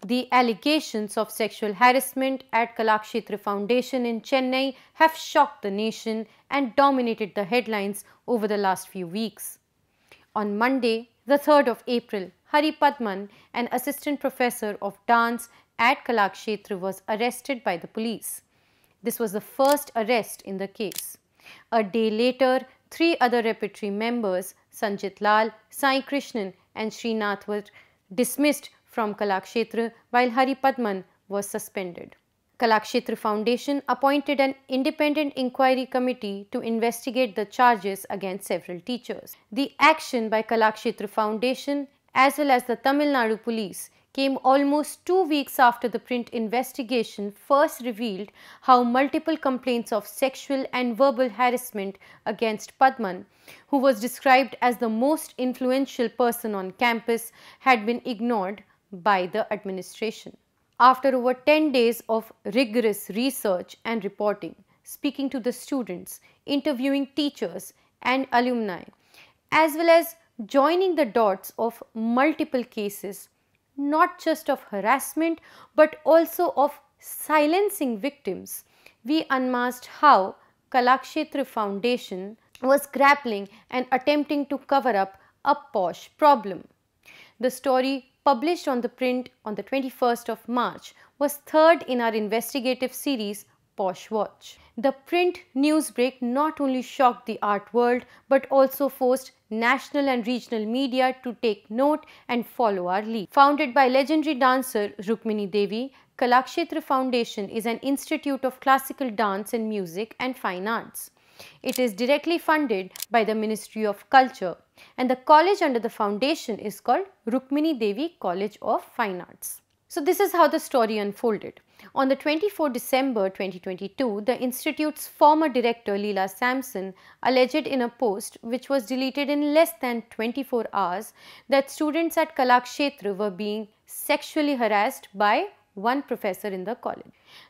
The allegations of sexual harassment at Kalakshetra Foundation in Chennai have shocked the nation and dominated the headlines over the last few weeks. On Monday, the 3rd of April, Hari Padman, an assistant professor of dance at Kalakshetra, was arrested by the police. This was the first arrest in the case. A day later, 3 other repertory members, Sanjit Lal, Sai Krishnan and Srinath, were dismissed from Kalakshetra while Hari Padman was suspended. Kalakshetra Foundation appointed an independent inquiry committee to investigate the charges against several teachers. The action by Kalakshetra Foundation as well as the Tamil Nadu police came almost 2 weeks after the print investigation first revealed how multiple complaints of sexual and verbal harassment against Padman, who was described as the most influential person on campus, had been ignored by the administration. After over 10 days of rigorous research and reporting, speaking to the students, interviewing teachers and alumni, as well as joining the dots of multiple cases, not just of harassment but also of silencing victims, we unmasked how Kalakshetra Foundation was grappling and attempting to cover up a posh problem. The story, published on the print on the 21st of March, was third in our investigative series Posh Watch. The print newsbreak not only shocked the art world but also forced national and regional media to take note and follow our lead. Founded by legendary dancer Rukmini Devi, Kalakshetra Foundation is an institute of classical dance and music and fine arts. It is directly funded by the Ministry of Culture, and the college under the foundation is called Rukmini Devi College of Fine Arts. So this is how the story unfolded. On the 24th December 2022, the institute's former director Leela Sampson alleged in a post which was deleted in less than 24 hours that students at Kalakshetra were being sexually harassed by one professor in the college.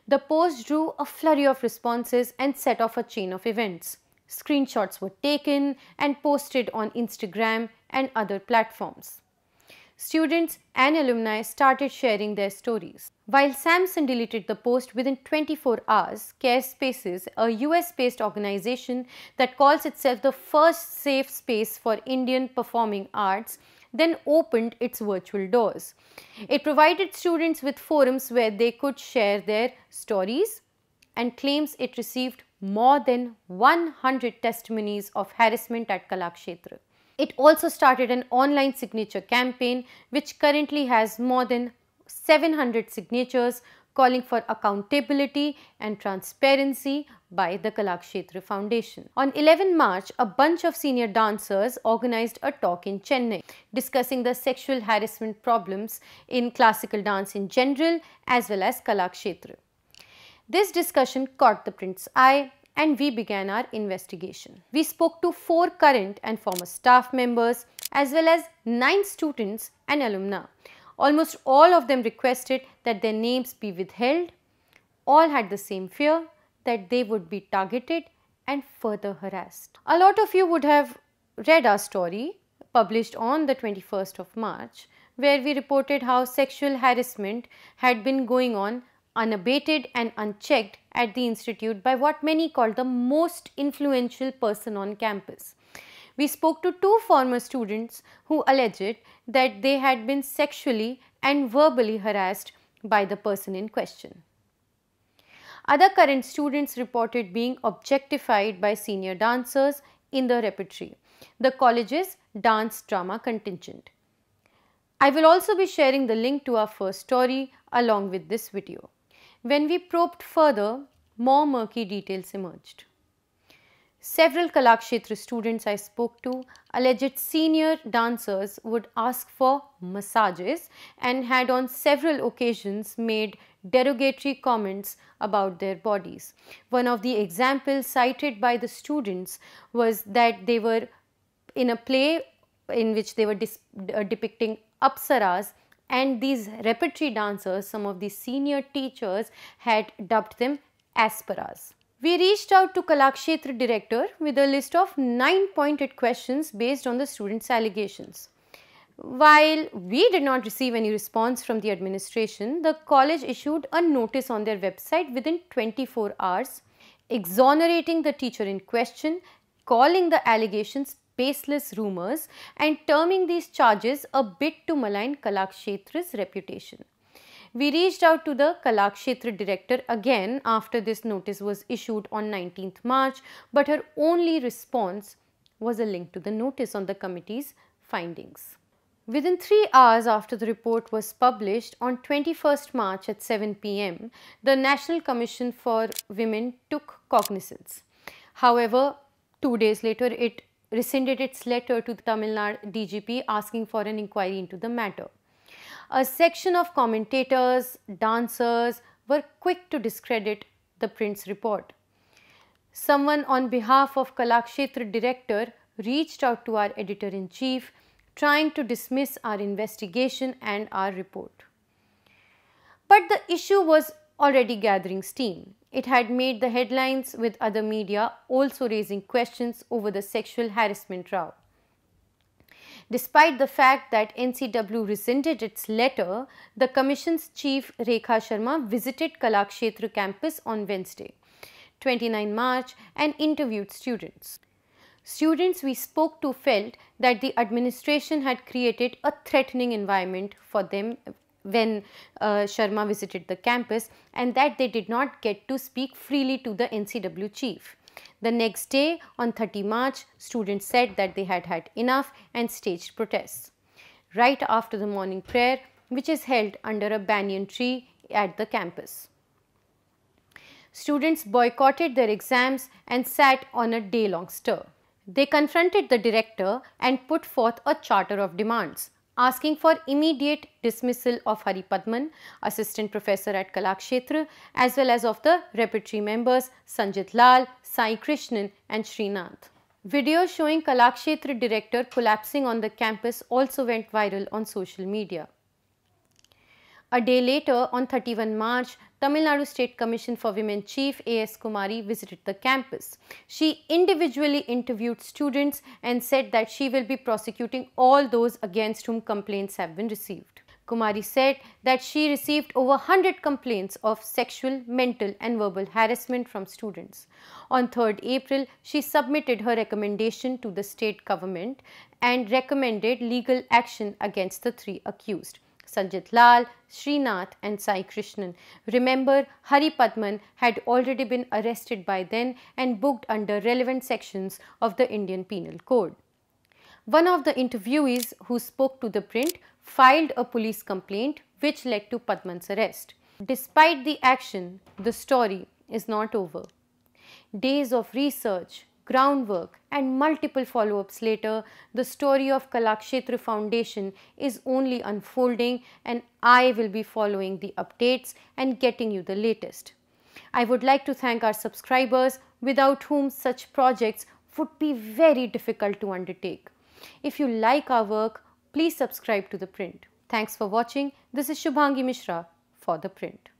The post drew a flurry of responses and set off a chain of events. Screenshots were taken and posted on Instagram and other platforms. Students and alumni started sharing their stories. While Sampson deleted the post within 24 hours, Care Spaces, a US-based organization that calls itself the first safe space for Indian performing arts, then opened its virtual doors. It provided students with forums where they could share their stories and claims it received more than 100 testimonies of harassment at Kalakshetra. It also started an online signature campaign which currently has more than 700 signatures calling for accountability and transparency by the Kalakshetra Foundation. On 11 March, a bunch of senior dancers organized a talk in Chennai discussing the sexual harassment problems in classical dance in general as well as Kalakshetra. This discussion caught the print's eye and we began our investigation. We spoke to 4 current and former staff members as well as 9 students and alumni. Almost all of them requested that their names be withheld. All had the same fear that they would be targeted and further harassed. A lot of you would have read our story published on the 21st of March, where we reported how sexual harassment had been going on unabated and unchecked at the institute by what many call the most influential person on campus. We spoke to 2 former students who alleged that they had been sexually and verbally harassed by the person in question. Other current students reported being objectified by senior dancers in the repertory, the college's dance drama contingent. I will also be sharing the link to our first story along with this video. When we probed further, more murky details emerged. Several Kalakshetra students I spoke to alleged senior dancers would ask for massages and had on several occasions made derogatory comments about their bodies. One of the examples cited by the students was that they were in a play in which they were depicting apsaras, and these repertory dancers, some of the senior teachers, had dubbed them asparas. We reached out to Kalakshetra director with a list of 9 pointed questions based on the students' allegations. While we did not receive any response from the administration, the college issued a notice on their website within 24 hours, exonerating the teacher in question, calling the allegations baseless rumors, and terming these charges a bid to malign Kalakshetra's reputation. We reached out to the Kalakshetra director again after this notice was issued on 19th March, but her only response was a link to the notice on the committee's findings. Within 3 hours after the report was published on 21st March at 7 p.m., the National Commission for Women took cognizance. However, 2 days later, it rescinded its letter to the Tamil Nadu DGP asking for an inquiry into the matter. A section of commentators, dancers were quick to discredit the Print's report. Someone on behalf of Kalakshetra director reached out to our editor-in-chief, trying to dismiss our investigation and our report. But the issue was already gathering steam. It had made the headlines, with other media also raising questions over the sexual harassment row. Despite the fact that NCW rescinded its letter, the Commission's chief Rekha Sharma visited Kalakshetra campus on Wednesday, 29 March, and interviewed students. Students we spoke to felt that the administration had created a threatening environment for them when Sharma visited the campus, and that they did not get to speak freely to the NCW chief. The next day, on 30 March, students said that they had had enough and staged protests. Right after the morning prayer, which is held under a banyan tree at the campus. Students boycotted their exams and sat on a day-long stir. They confronted the director and put forth a charter of demands, asking for immediate dismissal of Hari Padman, assistant professor at Kalakshetra, as well as of the repertory members Sanjit Lal, Sai Krishnan and Srinath. Videos showing Kalakshetra director collapsing on the campus also went viral on social media. A day later, on 31 March, Tamil Nadu State Commission for Women Chief A.S. Kumari visited the campus. She individually interviewed students and said that she will be prosecuting all those against whom complaints have been received. Kumari said that she received over 100 complaints of sexual, mental and verbal harassment from students. On 3rd April, she submitted her recommendation to the state government and recommended legal action against the 3 accused. Sanjit Lal, Srinath and Sai Krishnan. Remember, Hari Padman had already been arrested by then and booked under relevant sections of the Indian Penal Code. One of the interviewees who spoke to the Print filed a police complaint which led to Padman's arrest. Despite the action, the story is not over. Days of research, groundwork and multiple follow-ups later, the story of Kalakshetra Foundation is only unfolding, and I will be following the updates and getting you the latest. I would like to thank our subscribers, without whom such projects would be very difficult to undertake. If you like our work, please subscribe to The Print. Thanks for watching. This is Shubhangi Misra for The Print.